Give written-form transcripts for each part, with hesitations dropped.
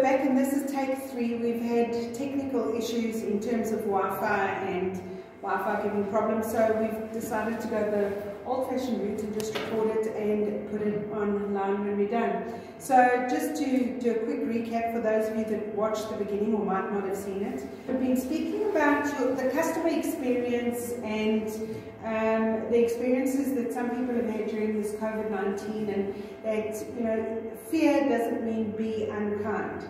we're back, and this is take 3. We've had technical issues in terms of Wi-Fi and Wi-Fi giving problems, so we've decided to go the old-fashioned route and just record it and put it online when we're done. So just to do a quick recap for those of you that watched the beginning or might not have seen it, we've been speaking about the customer experience and the experiences that some people have had during this COVID-19, and that, you know, fear doesn't mean be unkind.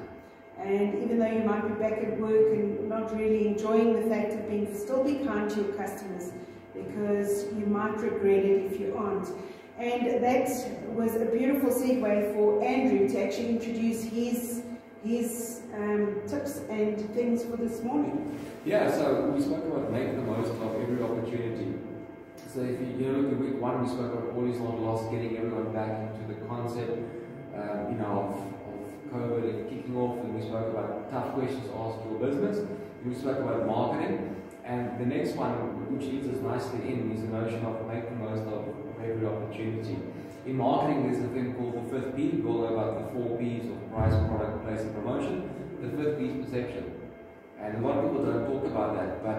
And even though you might be back at work and not really enjoying the fact of being, still be kind to your customers, because you might regret it if you aren't. And that was a beautiful segue for Andrew to actually introduce his tips and things for this morning. Yeah, so we spoke about making the most of every opportunity. So if you look at week 1, we spoke about all these long loss, getting everyone back into the concept, of COVID and kicking off, and we spoke about tough questions to ask your business, and we spoke about marketing. And the next one, which leads us nicely in, is the notion of making the most of every opportunity. In marketing, there's a thing called the 5th P. We all know about the 4 Ps of price, product, place, and promotion. The 5th P is perception. And a lot of people don't talk about that, but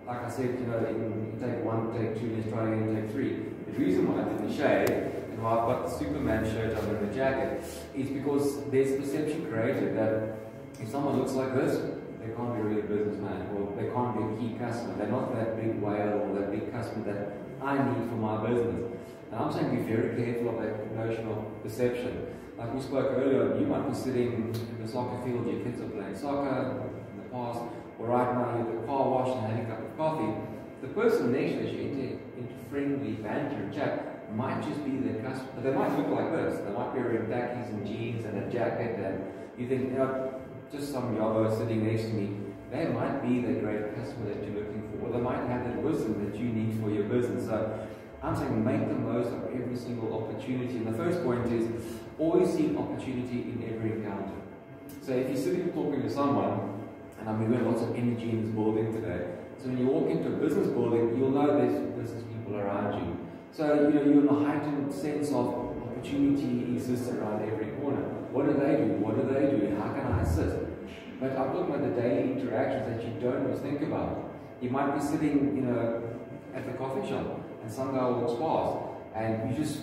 like I said, in take 1, take 2, let's try again, take 3. The reason why I did the shade, and why I've got the Superman shirt under the jacket, is because there's perception created that if someone looks like this, they can't be really a businessman, or they can't be a key customer. They're not that big whale or that big customer that I need for my business. And I'm saying be very careful of that notion of perception. Like we spoke earlier, you might be sitting in the soccer field, your kids are playing soccer in the past, or right now you're at the car wash and having a cup of coffee. The person next to you, into friendly banter and chat, might just be their customer. But they might look like this. They might be wearing khakis and jeans and a jacket, and you think, just some yobbo sitting next to me, they might be the great customer that you're looking for, or they might have that wisdom that you need for your business. So I'm saying make the most of every single opportunity. And the first point is always see an opportunity in every encounter. So if you're sitting talking to someone, and I mean, we have lots of energy in this building today, so when you walk into a business building, you'll know there's business people around you. So you're in a heightened sense of opportunity exists around every corner. What do they do? What do they do? How can I assist? But I'm talking about the daily interactions that you don't always think about. You might be sitting, at the coffee shop, and some guy walks past, and you just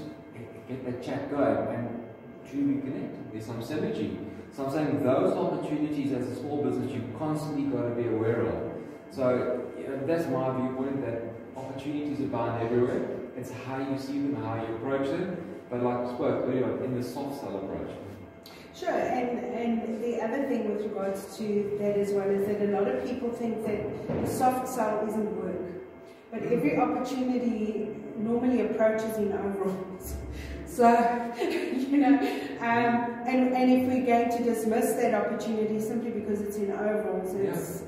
get that chat going, and truly connect. There's some synergy. So I'm saying those opportunities as a small business, you've constantly got to be aware of. So that's my viewpoint, that opportunities abound everywhere. It's how you see them, how you approach them. But like I spoke earlier, in the soft sell approach. Sure, and the other thing with regards to that as well is that a lot of people think that the soft sell isn't work. But every opportunity normally approaches in overalls. So, and if we're going to dismiss that opportunity simply because it's in overalls,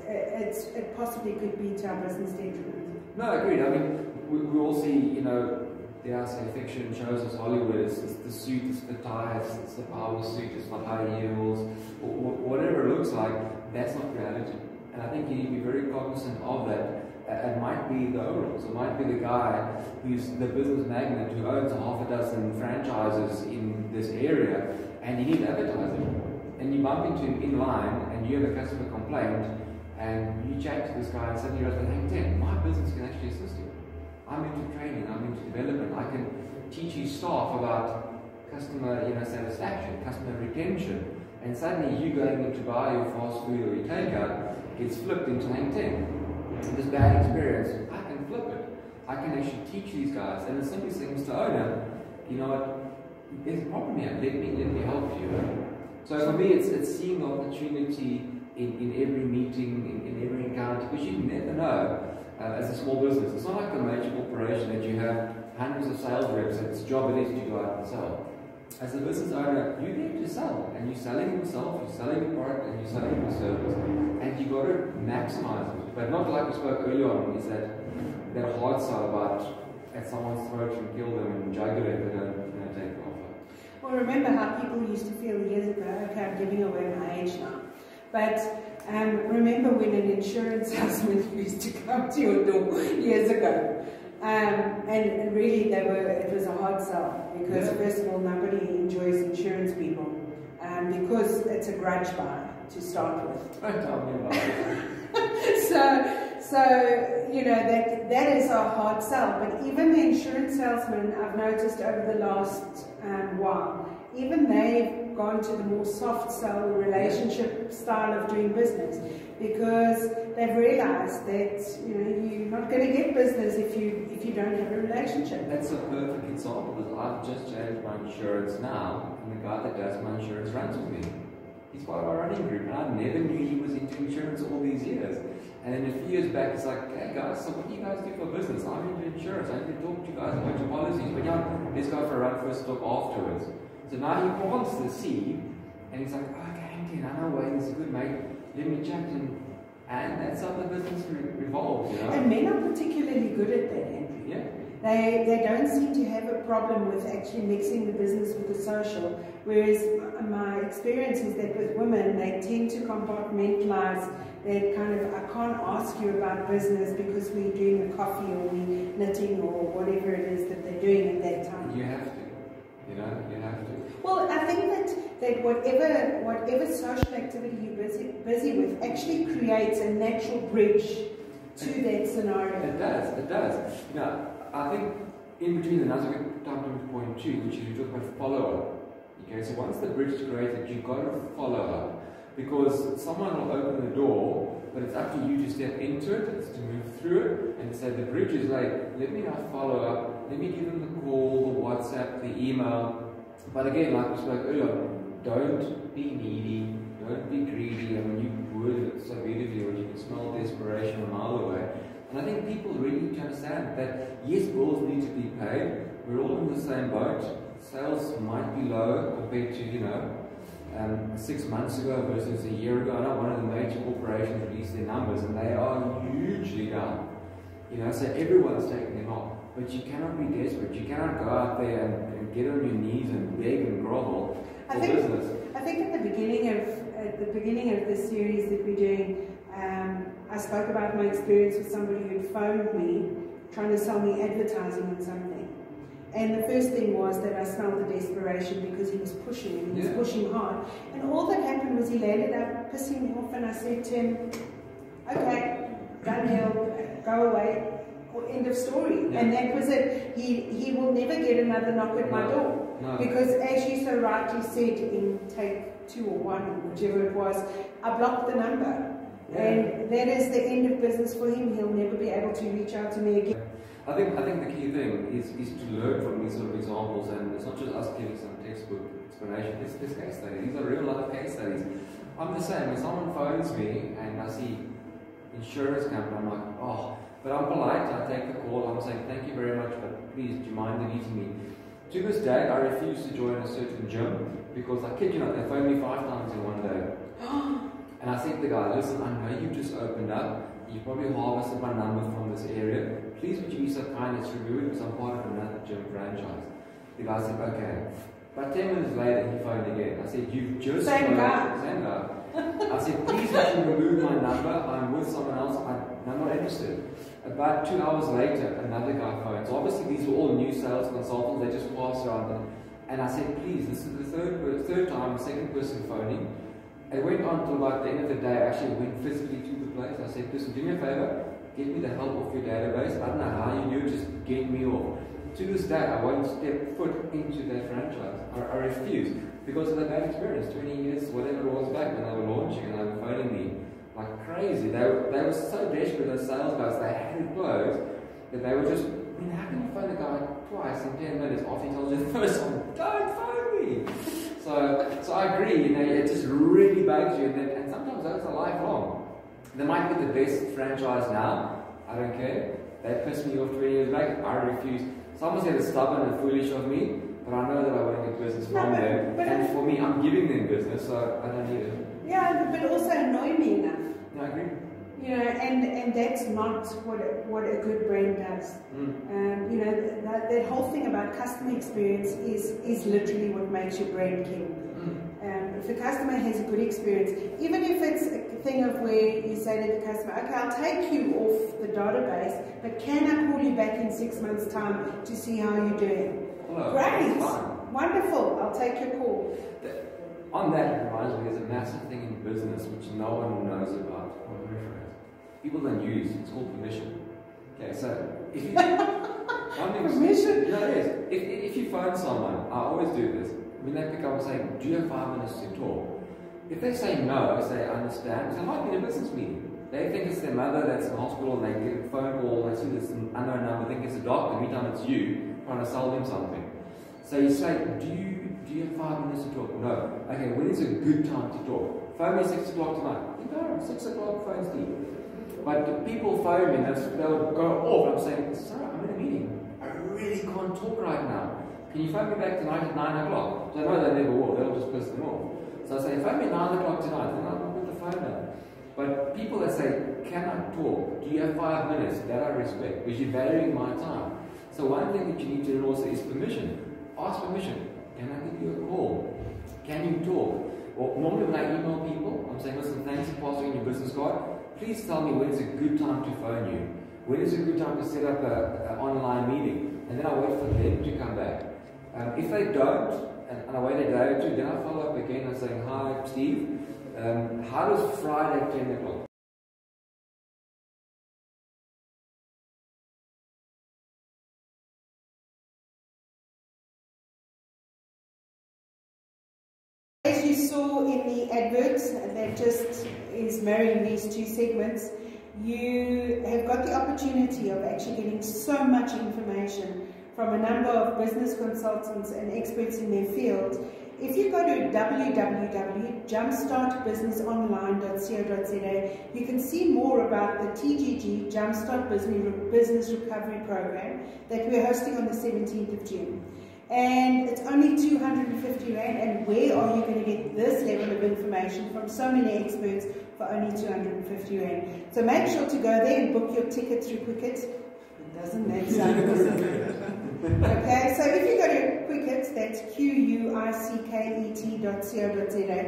it possibly could be to our business detriment. No, agreed. I mean, we all see, dare I say, fiction shows us Hollywood. It's the suit, it's the tie, it's the power suit, it's the high heels, or whatever it looks like. That's not reality. And I think you need to be very cognizant of that. It might be the overalls. It might be the guy who's the business magnate who owns half a dozen franchises in this area, and you need advertising. And you bump into him in line, and you have a customer complaint, and you chat to this guy and suddenly you realize, hey, my business can actually assist you. I'm into training, I'm into development, I can teach you staff about customer satisfaction, customer retention, and suddenly you going in to buy your fast food or your takeout gets flipped into hang 10. This bad experience, I can flip it. I can actually teach these guys, and the simplest thing is to owner, you know what, there's a problem here, let me help you. So for me, it's seeing the opportunity in every meeting, in every encounter, because you never know. As a small business, it's not like a major corporation that you have hundreds of sales reps, its job it is to go out and sell. As a business owner, you need to sell, and you're selling yourself, you're selling the product, and you're selling the service, and you've got to maximize it. But not like we spoke earlier on, is that hard sell about at someone's throat and kill them and jugular if they don't take the offer. Well, remember how people used to feel years ago, okay, I'm giving away my age now. But remember when an insurance salesman used to come to your door years ago, and really it was a hard sell, because first of all, nobody enjoys insurance people, because it's a grudge buy. to start with. Don't tell me about it. So you know, that is a hard sell. But even the insurance salesmen, I've noticed over the last while, even they've gone to the more soft sell relationship style of doing business, because they've realized that, you know, you're not going to get business if you don't have a relationship. That's a perfect example, because I've just changed my insurance now, and the guy that does my insurance runs with me. He's part of our running group, and I never knew he was into insurance all these years. And then a few years back, it's like, hey guys, so what do you guys do for business? I'm into insurance. I need to talk to you guys about your policies. But yeah, let's go for a run first, talk afterwards. So now he wants to see, and he's like, okay, I know Wayne is a good mate. Let me chat to him. And that's how the business revolves, you know. And men are particularly good at that, Andrew. Yeah. They don't seem to have a problem with actually mixing the business with the social, whereas my experience is that with women, they tend to compartmentalize that kind of, I can't ask you about business because we're doing a coffee or we're knitting or whatever it is that they're doing at that time. You have to, you know, you have to. Well, I think that whatever social activity you're busy with actually creates a natural bridge to that scenario. It does, it does. Now, I think in between, and that's a good time to point two, which is you talk about follow-up. Okay, so once the bridge is created, you've got to follow up. Because someone will open the door, but it's up to you to step into it, it's to move through it, and to say the bridge is like, let me now follow up, let me give them the call, the WhatsApp, the email. But again, like we spoke earlier, don't be needy, don't be greedy. I mean, you worded it so beautifully when you can smell desperation a mile away. And I think people really need to understand that, yes, bills need to be paid, we're all in the same boat. Sales might be low compared to, you know, 6 months ago versus a year ago. I know one of the major corporations released their numbers and they are hugely down. You know, so everyone's taking them off. But you cannot be desperate. You cannot go out there and get on your knees and beg and grovel for business. I think at the beginning of this series that we're doing, I spoke about my experience with somebody who phoned me trying to sell me advertising on something. And the first thing was that I smelled the desperation because he was pushing and he was pushing hard. And all that happened was he landed up pissing me off, and I said to him, okay, done deal, go away, end of story. Yeah. And that was it. He will never get another knock at my door. No. Because as you so rightly said in take 2 or 1 or whichever it was, I blocked the number. Yeah. And that is the end of business for him. He'll never be able to reach out to me again. I think the key thing is to learn from these sort of examples, and it's not just us giving some textbook explanation, it's case studies. These are real life case studies. I'm the same. When someone phones me and I see insurance company, I'm like, oh, but I'm polite, I take the call, I'm saying thank you very much, but please, do you mind deleting me? To this day, I refuse to join a certain gym because I kid you not, they phoned me 5 times in one day. And I said to the guy, listen, I know you just opened up, you probably harvested my number from this area. Please would you be so kind as to remove it because I'm part of another gym franchise. The guy said, okay. About 10 minutes later, he phoned again. I said, you've just Same guy. I said, please would you remove my number? I'm with someone else. I'm not interested. About 2 hours later, another guy phoned. So obviously these were all new sales consultants. They just passed around them. And I said, please, this is the third time, second person phoning. It went on till about the end of the day. I actually went physically to the place. I said, listen, do me a favor. Get me the help of your database. I don't know how you do it, just get me off. To this day, I won't step foot into that franchise. I refuse. Because of that bad experience. 20 years, whatever it was back when they were launching and they were phoning me like crazy. They were so desperate, those sales guys, they had it closed, that they were just, I mean, how can you phone the guy twice in 10 minutes after he tells you the first time, don't phone me? So I agree, you know, it just really bugs you, and sometimes those are lifelong. They might be the best franchise now, I don't care. They pissed me off 20 years back, I refuse. Someone said it's stubborn and foolish of me, but I know that I won't get business from them. And for me, I'm giving them business, so I don't need it. Yeah, but also annoy me enough. No, I agree. You know, and that's not what a good brand does. You know, that whole thing about customer experience is literally what makes your brand king. If the customer has a good experience, even if it's a thing of where you say to the customer, okay, I'll take you off the database, but can I call you back in 6 months' time to see how you're doing? Hello. Great, wonderful, I'll take your call. on that, it reminds me, there's a massive thing in business which no one knows about. People don't use. It's called permission. Okay, so if you permission. No, it is. If you phone someone, I always do this. When they pick up and say, "Do you have 5 minutes to talk?" If they say no, I say, "I understand." So it might be a business meeting. They think it's their mother that's in the hospital, and they get a phone call, and they see this unknown number, think it's a doctor. Meantime, it's you trying to sell them something. So you say, "Do you have 5 minutes to talk?" No. Okay, when is a good time to talk? Phone me 6 o'clock tonight. No, 6 o'clock, phone's deep. But the people phone me, they'll go off. I'm saying, "Sir, I'm in a meeting. I really can't talk right now. Can you phone me back tonight at 9 o'clock?" So I know they never will. They'll just piss them off. So I say, "Phone me 9 o'clock tonight." And I'll put the phone down. But people that say, "Can I talk? Do you have 5 minutes?" That I respect, because you're valuing my time. So one thing that you need to do also is permission. Ask permission. Can I give you a call? Can you talk? Or normally when I email people, I'm saying, "Listen, thanks for passing in your business card. Please tell me when is a good time to phone you. When is a good time to set up an online meeting?" And then I wait for them to come back. If they don't, and I wait a day or two, then I follow up again and saying, "Hi, Steve, how does Friday at 10 o'clock?" As you saw in the advert that just is marrying these two segments, you have got the opportunity of actually getting so much information from a number of business consultants and experts in their field. If you go to www.jumpstartbusinessonline.co.za, you can see more about the TGG Jumpstart Business Recovery program that we're hosting on the 17th of June. And it's only 250 Rand, and where are you going to get this level of information from so many experts for only 250 Rand? So make sure to go there and book your ticket through Quicket. Doesn't that sound awesome? Okay, so if you go to Quicket, that's QUICKET.co.za,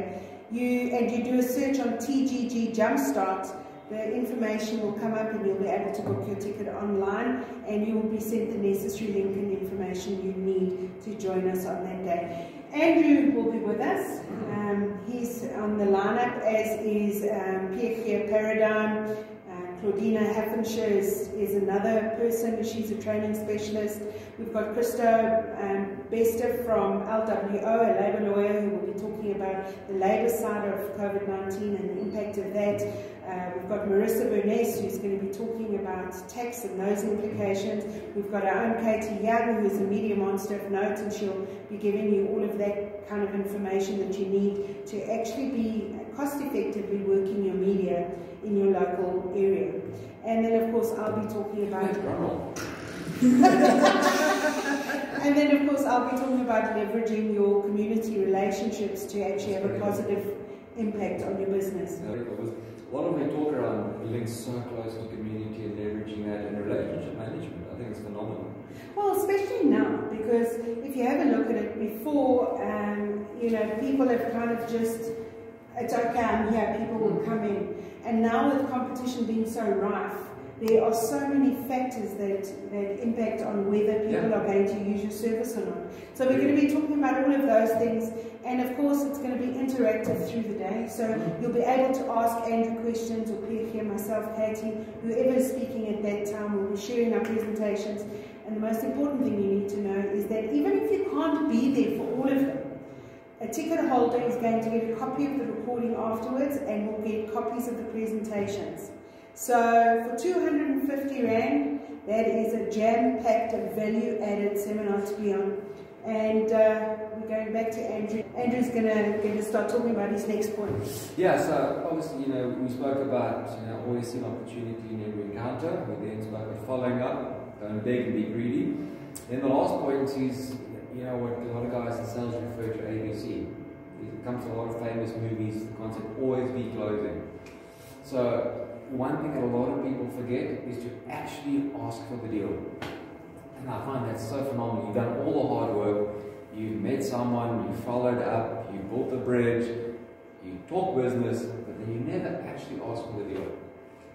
and you do a search on TGG Jumpstart, the information will come up and you'll be able to book your ticket online, and you will be sent the necessary link and information you need to join us on that day. Andrew will be with us. He's on the lineup, as is Pierre Paradigm. Claudina Haffenshire is another person. She's a training specialist. We've got Christo Bester from LWO, a labour lawyer, who will be talking about the labour side of COVID-19 and the impact of that. We've got Marissa Burness, who's going to be talking about tax and those implications. We've got our own Katie Young, who's a media monster of note, and she'll be giving you all of that kind of information that you need to actually be cost-effectively working your media in your local area. And then, of course, I'll be talking about... And then, of course, I'll be talking about leveraging your community relationships to actually have a positive impact on your business. A lot of we talk around links so close to community and leveraging that and relationship management. I think it's phenomenal. Well, especially now, because if you have a look at it before, you know, people have kind of just, it's okay, I'm here, people will come in. And now with competition being so rife, there are so many factors that impact on whether people are going to use your service or not. So we're going to be talking about all of those things, and of course it's going to be interactive through the day. So you'll be able to ask Andrew questions, or Pierre here, myself, Katie, whoever is speaking at that time. We'll be sharing our presentations. And the most important thing you need to know is that even if you can't be there for all of them, a ticket holder is going to get a copy of the recording afterwards and will get copies of the presentations. So for 250 Rand, that is a jam-packed, value-added seminar to be on. And we're going back to Andrew. Andrew's going to start talking about his next point. Yeah, so obviously, you know, we spoke about, you know, always see an opportunity in every encounter. We then spoke about following up, don't beg and be greedy. Then the last point is, you know, what a lot of guys in sales refer to ABC. It comes from a lot of famous movies, the concept always be closing. So one thing that a lot of people forget is to actually ask for the deal. And I find that so phenomenal. You've done all the hard work, you've met someone, you followed up, you built the bridge, you talk business, but then you never actually ask for the deal.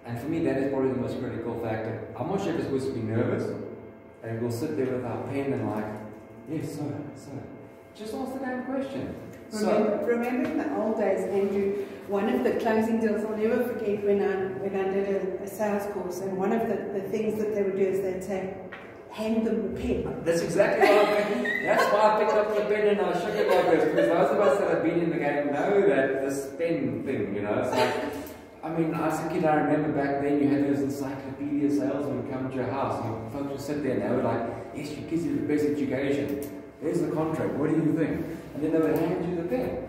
And for me, that is probably the most critical factor. I'm not sure if it's supposed to be nervous, and we'll sit there with our pen and like, yes, sir, just ask the damn question. Remember in the old days, Andrew, one of the closing deals, I'll never forget when I did a sales course, and one of the things that they would do is they'd say, hand them the pen. That's exactly what I think. That's why I picked up the pen and I shook it like this, because those of us that have been in the game know that this pen thing, you know. It's like, I mean, as a kid, I remember back then you had those encyclopedia salesmen come to your house, and folks would sit there and they were like, yes, your kids need the best education. There's the contract, what do you think? And then they would hand you the pen.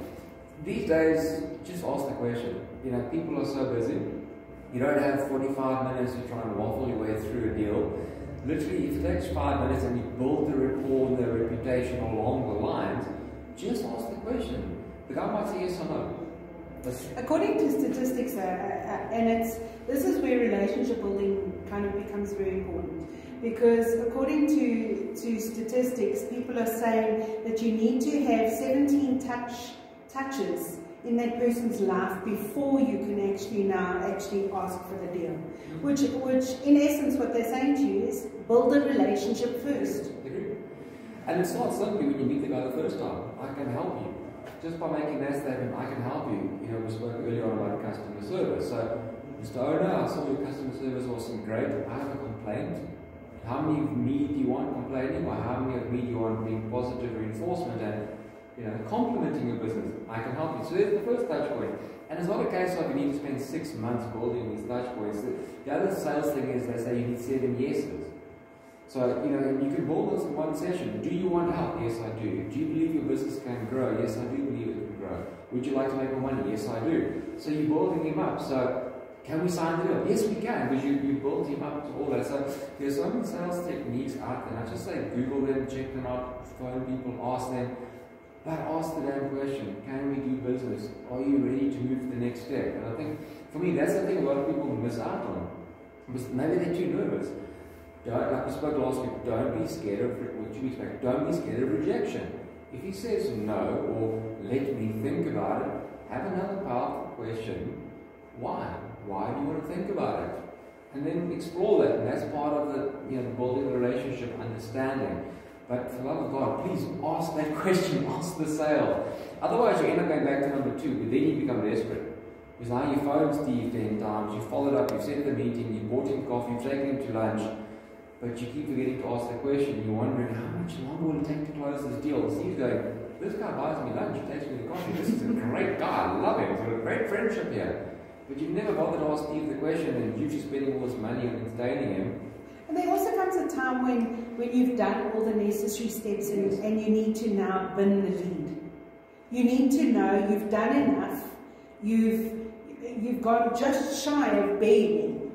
These days, just ask the question. You know, people are so busy. You don't have 45 minutes to try and waffle your way through a deal. Literally, if it takes 5 minutes and you build the rapport and the reputation along the lines, just ask the question. The guy might say yes or no. According to statistics, this is where relationship building kind of becomes very important. Because according to statistics, people are saying that you need to have 17 touches in that person's life before you can actually ask for the deal. Which in essence what they're saying to you is build a relationship first. And it's not simply when you meet the guy the first time. I can help you. Just by making that statement, I can help you. You know, we spoke earlier on about customer service. So, Mr. Owner, I saw your customer service wasn't great. I have a complaint. How many of me do you want complaining, or how many of me do you want being positive reinforcement and, you know, complimenting your business? I can help you. So there's the first touch point. And it's not a case of you need to spend 6 months building these touch points. The other sales thing is they say you need 7 yeses. So, you know, you can build this in one session. Do you want help? Yes, I do. Do you believe your business can grow? Yes, I do believe it can grow. Would you like to make more money? Yes, I do. So you're building him up. So can we sign the deal? Yes, we can, because you build him up to all that. So there's so many sales techniques out there. I just say Google them, check them out, phone people, ask them. But ask the damn question, can we do business? Are you ready to move to the next step? And I think, for me, that's the thing a lot of people miss out on. Because maybe they're too nervous. Like we spoke last week, don't be scared of what you expect. Don't be scared of rejection. If he says no, or let me think about it, have another powerful question. Why? Why do you want to think about it? And then explore that. And that's part of the, you know, building the relationship, understanding. But for the love of God, please ask that question, ask the sale. Otherwise, you end up going back to number 2, but then you become desperate. Because now you phoned Steve 10 times, you followed up, you've set the meeting, you bought him coffee, you've taken him to lunch, but you keep forgetting to ask the question. You're wondering, how much longer will it take to close this deal? Steve's going, this guy buys me lunch, he takes me to coffee, this is a great guy, I love him, we've got a great friendship here. But you've never bothered to ask Steve the question, and you're just spending all this money on entertaining him. And there also comes a time when you've done all the necessary steps and you need to now bin the lead. You need to know you've done enough, you've gone just shy of begging,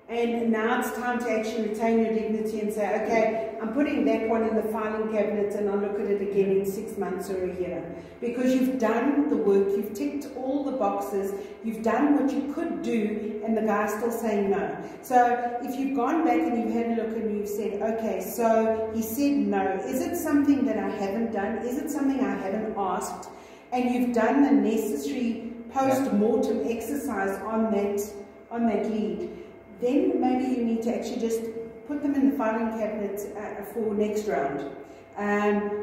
and now it's time to actually retain your dignity and say, okay, I'm putting that one in the filing cabinet and I'll look at it again in 6 months or a year. Because you've done the work, you've ticked all the boxes, you've done what you could do, and the guy's still saying no. So if you've gone back and you've had a look and you've said, okay, so he said no, is it something that I haven't done? Is it something I haven't asked? And you've done the necessary post-mortem exercise on that lead. Then maybe you need to actually just put them in the filing cabinet for next round.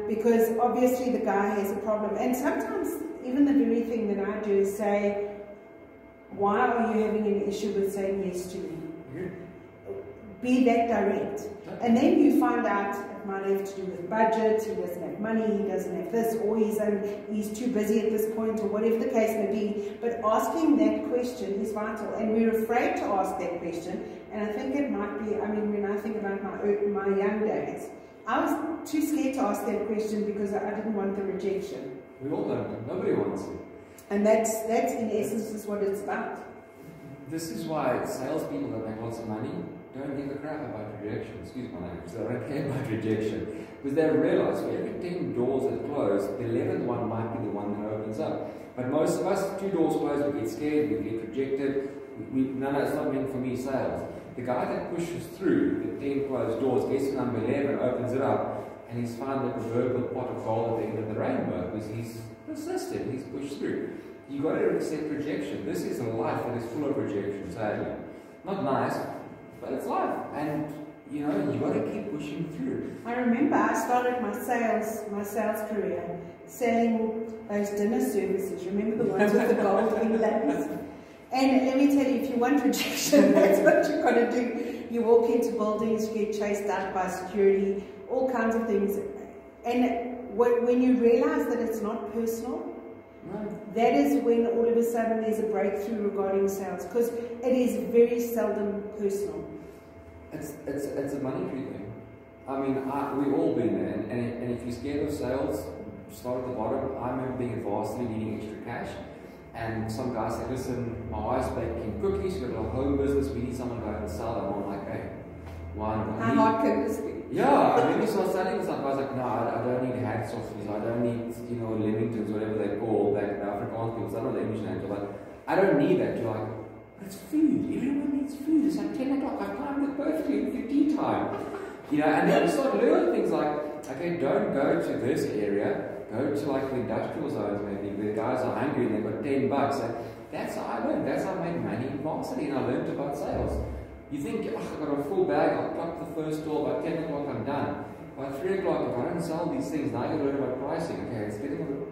Because obviously the guy has a problem. And sometimes even the very thing that I do is say, why are you having an issue with saying yes to me? Be that direct. And then you find out it might have to do with budget, he doesn't have money, he doesn't have this, or he's too busy at this point, or whatever the case may be. But asking that question is vital, and we're afraid to ask that question. And I think it might be, I mean, when I think about my young days, I was too scared to ask that question because I didn't want the rejection. We all don't. Nobody wants it. And that's in essence is what it's about. This is why salespeople that make lots of money don't give a crap about rejection. Excuse my language. They don't care about rejection. Because they realize for every 10 doors that close, the 11th one might be the one that opens up. But most of us, 2 doors close, we get scared, we get rejected. No, it's not meant for me, sales. The guy that pushes through the 10 closed doors, gets to number 11, opens it up, and he's found the proverbial pot of gold at the end of the rainbow because he's persistent, he's pushed through. You've got to accept rejection. This is a life that is full of rejection, sadly. Not nice, but it's life. And you know, you got to keep pushing through. I remember I started my sales career selling those dinner services. Remember the ones with the gold inlays? And let me tell you, if you want rejection, that's what you've got to do. You walk into buildings, you get chased out by security, all kinds of things. And when you realize that it's not personal, that is when all of a sudden there's a breakthrough regarding sales, because it is very seldom personal. It's a monetary thing. I mean, we've all been there, and if you're scared of sales, start at the bottom. I remember being at varsity needing extra cash, and some guy said, listen, my wife's baking cookies, we've got a home business, we need someone to go out and sell them. I'm like, hey, why not? How hard can this be? Yeah, and then he started selling stuff. I was like, no, I don't need hand sausages, I don't need, you know, Lemingtons, whatever they're called, like the Afrikaans people, I don't know the English names, but I don't need that. You're like, it's food, everyone needs food, it's like 10 o'clock, I timed it perfectly with your tea time. You know, and then you start learning things like, okay, don't go to this area, go to like the industrial zones maybe, where the guys are hungry and they've got $10. Like, that's how I learned, that's how I made money in varsity, and I learned about sales. You think, oh, I've got a full bag, I'll pluck the first store, by 10 o'clock I'm done. By 3 o'clock, if I don't sell these things, now I got to learn about pricing. Okay, it's getting a bit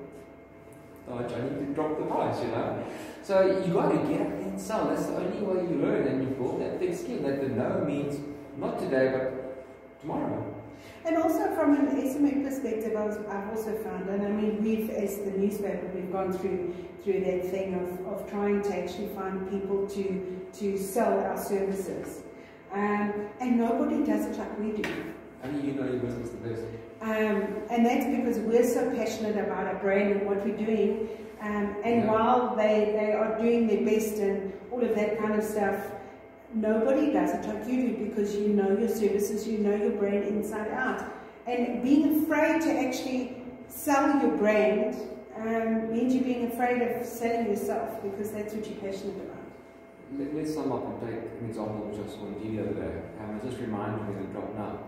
dodge, I need to drop the price, you know. So you got to get up there and sell. That's the only way you learn, and you build that thick skin. That the no means not today, but tomorrow. And also from an SME perspective, I've also found, and I mean, we've, as the newspaper, we've gone through that thing of trying to actually find people to sell our services. And nobody does it like we do. And you know your business the best. And that's because we're so passionate about our brand and what we're doing. And while they are doing their best and all of that kind of stuff, nobody does it like you do, because you know your services, you know your brand inside out. And being afraid to actually sell your brand means you're being afraid of selling yourself, because that's what you're passionate about. Let's sum up and take an example which I saw on TV the other day. It just reminded me of the drop now.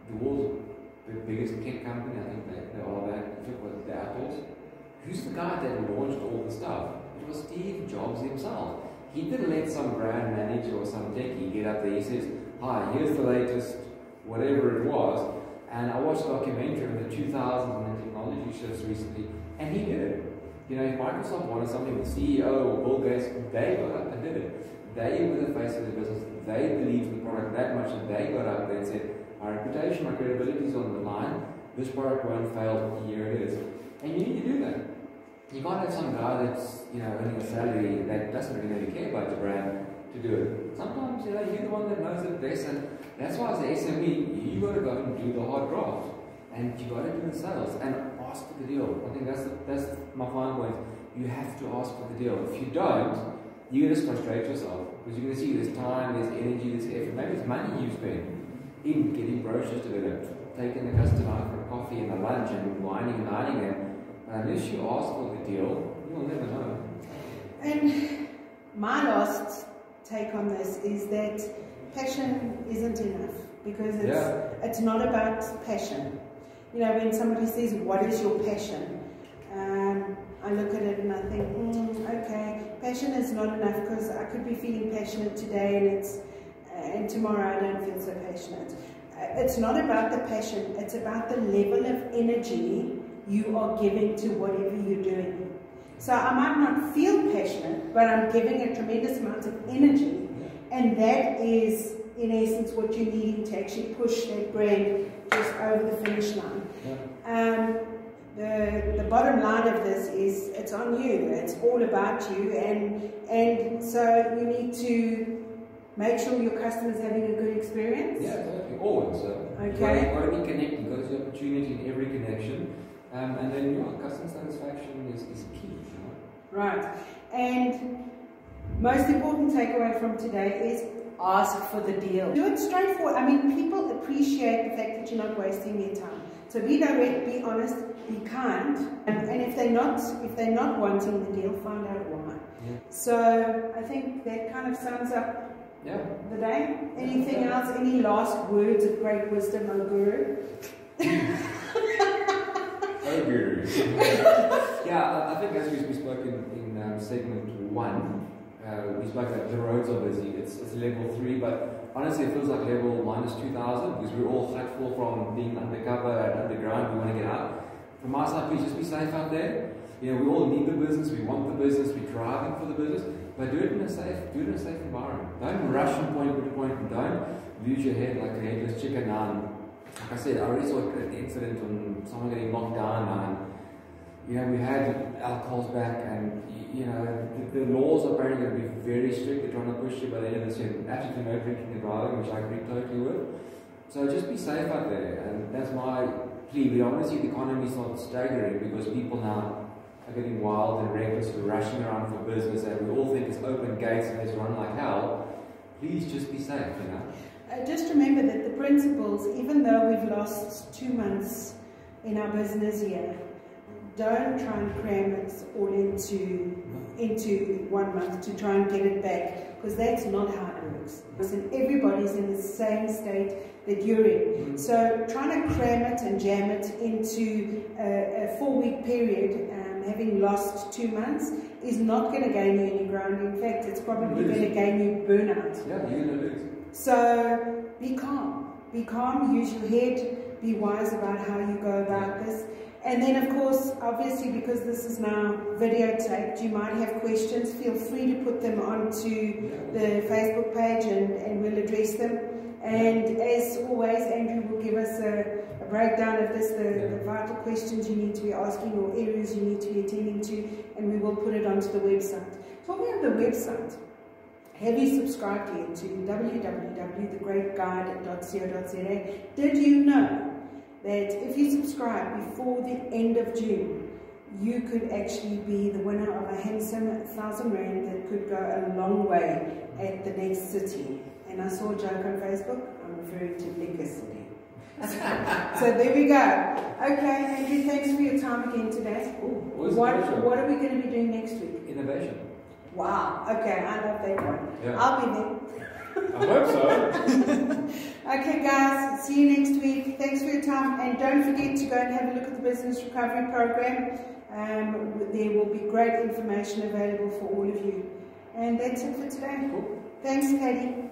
The world's the biggest tech company, I think they are that, with the Apples. Who's the guy that launched all the stuff? It was Steve Jobs himself. He didn't let some brand manager or some techie get up there. He says, hi, here's the latest, whatever it was. And I watched a documentary in the 2000s on the technology shifts recently, and he did it. You know, if Microsoft wanted something, the CEO or Bill Gates, they got up and did it. They were the face of the business. They believed in the product that much, and they got up there and said, my reputation, my credibility is on the line. This product won't fail. Here it is. And you need to do that. You can't have some guy that's, you know, earning a salary that doesn't really care about the brand to do it. Sometimes, you know, you're the one that knows it best, and that's why as an SME, you got to go and do the hard graft, and you got to do the sales and ask for the deal. I think that's my final point. You have to ask for the deal. If you don't, you're going to frustrate yourself, because you're going to see there's time, there's energy, there's effort. Maybe it's money you spend in getting brochures developed, taking the customer out for a coffee and a lunch and whining and dining them. Unless you ask for the deal, you'll never know. And my last take on this is that passion isn't enough, because it's not about passion. You know, when somebody says, what is your passion? I look at it and I think, okay, passion is not enough, because I could be feeling passionate today and tomorrow I don't feel so passionate. It's not about the passion, it's about the level of energy you are giving to whatever you're doing. So I might not feel passionate, but I'm giving a tremendous amount of energy, and that is in essence what you're needing to actually push that brand just over the finish line. The bottom line of this is it's on you. It's all about you, and so you need to make sure your customer's having a good experience. Yeah, totally. Always. Okay. You've got to be connected. You've got to see opportunity in every connection. And then customer satisfaction is key. You know? Right. And most important takeaway from today is ask for the deal. Do it straightforward. I mean, people appreciate the fact that you're not wasting their time. So be direct, be honest, be kind. And if they're not wanting the deal, find out why. Yeah. So I think that kind of sums up the day. Anything else? Any last words of great wisdom, O Guru? Yeah, I think as we spoke in segment 1, we spoke that the roads are busy. It's level 3, but honestly, it feels like level -2000 because we're all hopeful from being undercover and underground. We want to get out. From my side, please just be safe out there. You know, we all need the business. We want the business. We're driving for the business. But do it in a safe environment. Don't rush from point to point. And don't lose your head like a headless chicken. Like I said, I already saw an incident on someone getting locked down. You know, we had alcohols back, and you know, the laws are apparently going to be very strict. They're trying to push you by the end of this year. Absolutely no drinking and driving, which I agree totally with. So just be safe out there, and that's my plea. We don't want to see the economy start staggering because people now are getting wild and reckless, we're rushing around for business, and we all think it's open gates and it's run like hell. Please just be safe, you know. Just remember that the principles, even though we've lost 2 months in our business year, don't try and cram it all into 1 month to try and get it back, because that's not how it works. And everybody's in the same state that you're in. So trying to cram it and jam it into a 4-week period, having lost 2 months, is not going to gain you any ground. In fact, it's probably going to gain you burnout. Yeah, you're going to lose. So be calm. Be calm, use your head, be wise about how you go about this. And then, of course, obviously, because this is now videotaped, you might have questions. Feel free to put them onto the Facebook page and we'll address them. And as always, Andrew will give us a breakdown of this, the vital questions you need to be asking or areas you need to be attending to, and we will put it onto the website. Talking of the website, have you subscribed yet to www.thegreatguide.co.za? Did you know that if you subscribe before the end of June, you could actually be the winner of a handsome 1,000 Rand that could go a long way at the next city? And I saw a joke on Facebook, I'm referring to Liquor City. So there we go. Okay, Andrew, thanks for your time again today. What are we going to be doing next week? Innovation. Wow, okay, I love that one. Yeah. I'll be there. I hope so. Okay guys, see you next week. Thanks for your time, and don't forget to go and have a look at the Business Recovery Program. There will be great information available for all of you. And that's it for today. Cool. Thanks, Katie.